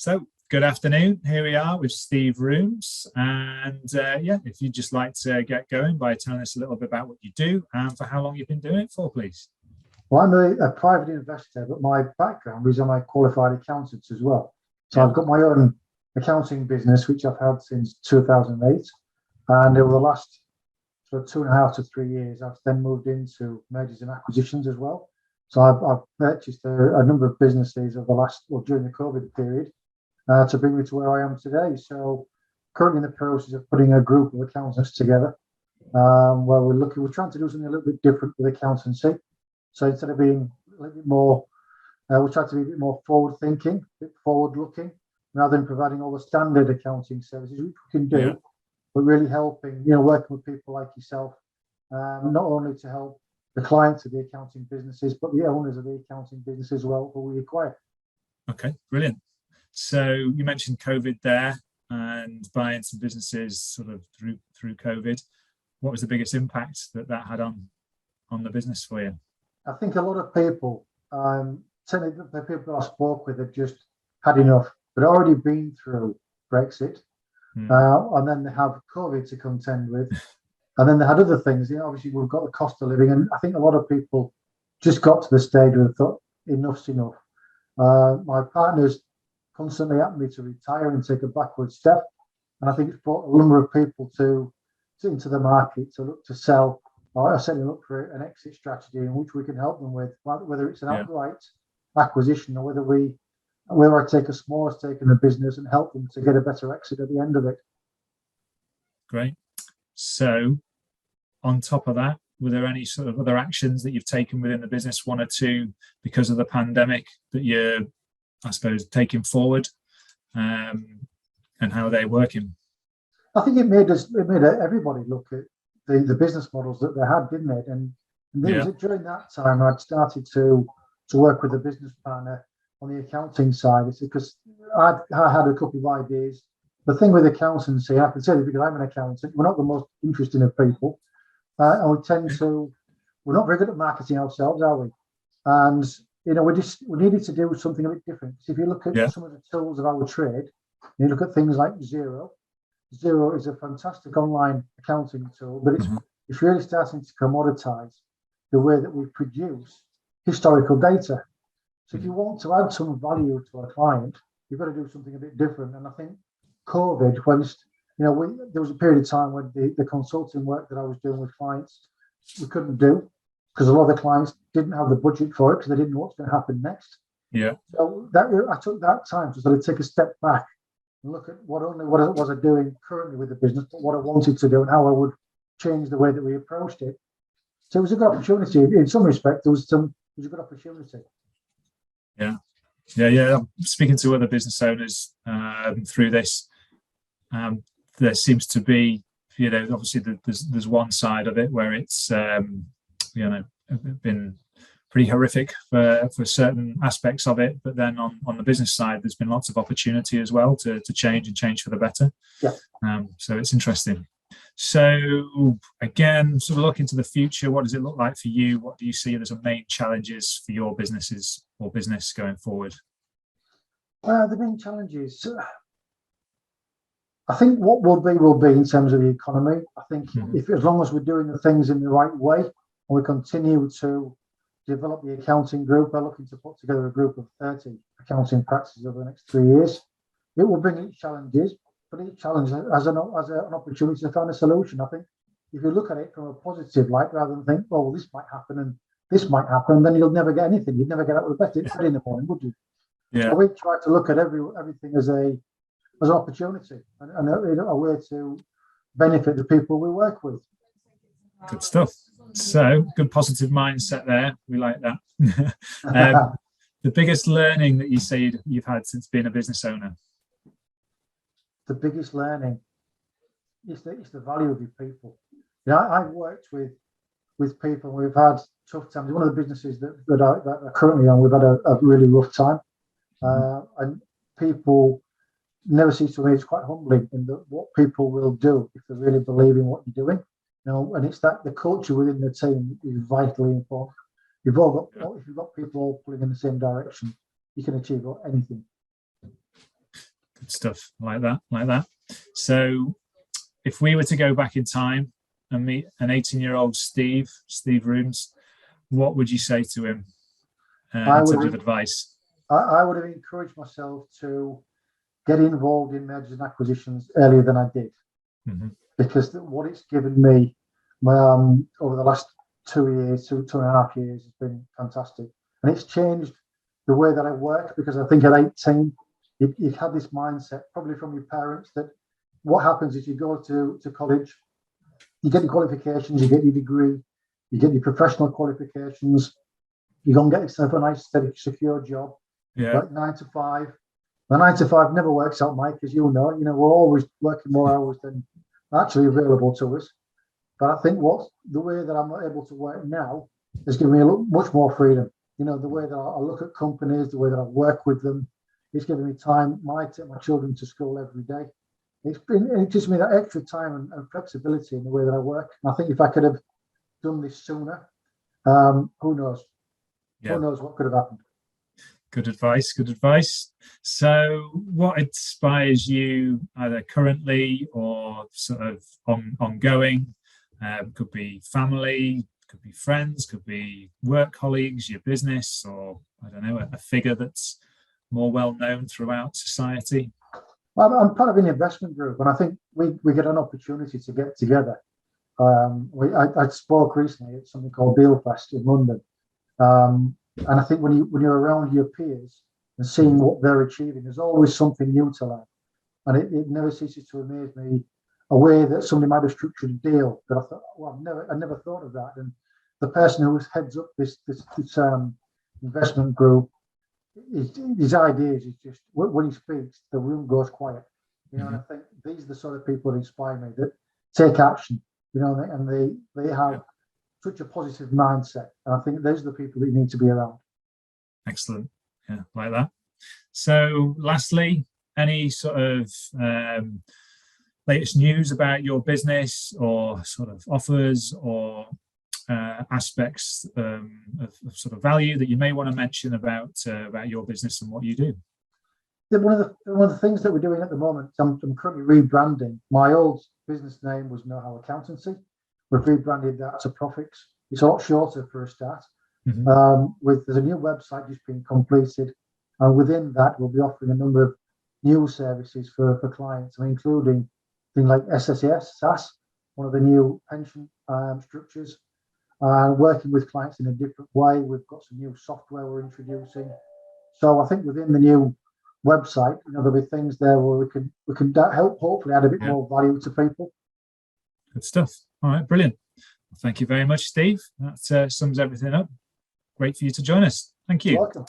So, good afternoon. Here we are with Steve Rooms. And if you'd just like to get going by telling us a little bit about what you do and for how long you've been doing it for, please. Well, I'm a private investor, but my background is I'm a qualified accountant as well. So I've got my own accounting business, which I've had since 2008. And over the last sort of 2.5 to 3 years, I've then moved into mergers and acquisitions as well. So I've purchased a number of businesses during the COVID period to bring me to where I am today. So currently in the process of putting a group of accountants together, where we're trying to do something a little bit different with accountancy. So instead of being a little bit more, we try to be a bit more forward-thinking, a bit forward-looking, rather than providing all the standard accounting services, which we can do, but really helping, working with people like yourself, not only to help the clients of the accounting businesses, but the owners of the accounting business as well, who we acquire. Okay, brilliant. So you mentioned COVID there and buying some businesses sort of through COVID. What was the biggest impact that had on the business for you? I think a lot of people, certainly the people I spoke with, have just had enough. They'd already been through Brexit, and then they have COVID to contend with, and then they had other things. Obviously, we've got the cost of living, and I think a lot of people just got to the stage where they thought, enough's enough. My partner's constantly asked me to retire and take a backward step, and I think it's brought a number of people into the market to look to sell. Or setting up for an exit strategy in which we can help them with, whether it's an outright acquisition or whether I take a smaller stake in the business and help them to get a better exit at the end of it. Great. So, on top of that, were there any sort of other actions that you've taken within the business, one or two, because of the pandemic that you're, I suppose, taking forward, and how are they working? I think it made everybody look at the business models that they had, didn't it? And during that time, I'd started to work with a business partner on the accounting side. It's because I had a couple of ideas. The thing with accountancy, I can say this because I'm an accountant, we're not the most interesting of people. And we're not very good at marketing ourselves, are we? And, we needed to do something a bit different. So if you look at some of the tools of our trade, you look at things like Xero. Xero is a fantastic online accounting tool, but it's really starting to commoditize the way that we produce historical data. So if you want to add some value to a client, you've got to do something a bit different. And I think COVID, there was a period of time when the consulting work that I was doing with clients, we couldn't do because a lot of the clients didn't have the budget for it because they didn't know what's going to happen next. Yeah. So I took that time to sort of take a step back and look at what was I doing currently with the business, but what I wanted to do and how I would change the way that we approached it. So it was a good opportunity. In some respect, it was a good opportunity. Yeah. I'm speaking to other business owners through this. There seems to be, obviously there's one side of it where it's, been pretty horrific for certain aspects of it, but then on the business side, there's been lots of opportunity as well to change for the better. Yeah. So it's interesting. So again, sort of look into the future. What does it look like for you? What do you see as the main challenges for your businesses or business going forward? The main challenges, I think what will be in terms of the economy. I think as long as we're doing the things in the right way and we continue to develop the accounting group, we're looking to put together a group of 30 accounting practices over the next 3 years. It will bring its challenges, but each challenge as an opportunity to find a solution. I think if you look at it from a positive light, rather than think, well, this might happen and this might happen, then you'll never get anything. You'd never get out of bed in the morning, would you? Yeah. So we try to look at everything as an opportunity and a way to benefit the people we work with. Good stuff. So good positive mindset there. We like that. The biggest learning that you say you've had since being a business owner? The biggest learning is the value of your people. I've worked with people. We've had tough times. One of the businesses that are currently on, we've had a really rough time, and people never cease to me. It's quite humbling in what people will do if they really believe in what you're doing. And it's that the culture within the team is vitally important. If you've got people all pulling in the same direction, you can achieve anything. Good stuff. Like that. So if we were to go back in time and meet an 18-year-old Steve Rooms, what would you say to him in terms of advice? I would have encouraged myself to get involved in mergers and acquisitions earlier than I did, because what it's given me over the last 2 years, two and a half years, has been fantastic. And it's changed the way that I work, because I think at 18, you've had this mindset, probably from your parents, that what happens is you go to college, you get your qualifications, you get your degree, you get your professional qualifications, you go and get yourself a nice, steady, secure job, like 9 to 5. The 9 to 5 never works out, Mike, as you know. We're always working more hours than actually available to us. But I think the way that I'm able to work now has given me much more freedom. The way that I look at companies, the way that I work with them, it's given me time. I take my children to school every day. It gives me that extra time and flexibility in the way that I work. And I think if I could have done this sooner, who knows? Yeah. Who knows what could have happened? Good advice. So what inspires you either currently or sort of ongoing? Could be family, could be friends, could be work colleagues, your business, or I don't know, a figure that's more well known throughout society. Well, I'm part of an investment group, and I think we get an opportunity to get together. I spoke recently at something called Dealfest in London. And I think when you're around your peers and seeing what they're achieving, there's always something new to learn. And it never ceases to amaze me a way that somebody might have structured a deal that I thought, well, I never thought of that. And the person who heads up this investment group, his ideas is just, when he speaks, the room goes quiet. And I think these are the sort of people that inspire me, that take action, and they have such a positive mindset. And I think those are the people that you need to be around. Excellent. Yeah, like that. So lastly, any sort of latest news about your business, or sort of offers or aspects of sort of value that you may want to mention about your business and what you do? Yeah, one of the things that we're doing at the moment, I'm currently rebranding. My old business name was Know How Accountancy. We've rebranded that to Profix. It's a lot shorter for a start. There's a new website just being completed, and within that we'll be offering a number of new services for clients, including things like SAS, one of the new pension structures, working with clients in a different way. We've got some new software we're introducing. So I think within the new website, there'll be things there where we can help hopefully add a bit more value to people. Good stuff. All right, brilliant. Well, thank you very much, Steve. That sums everything up. Great for you to join us. Thank you. You're welcome.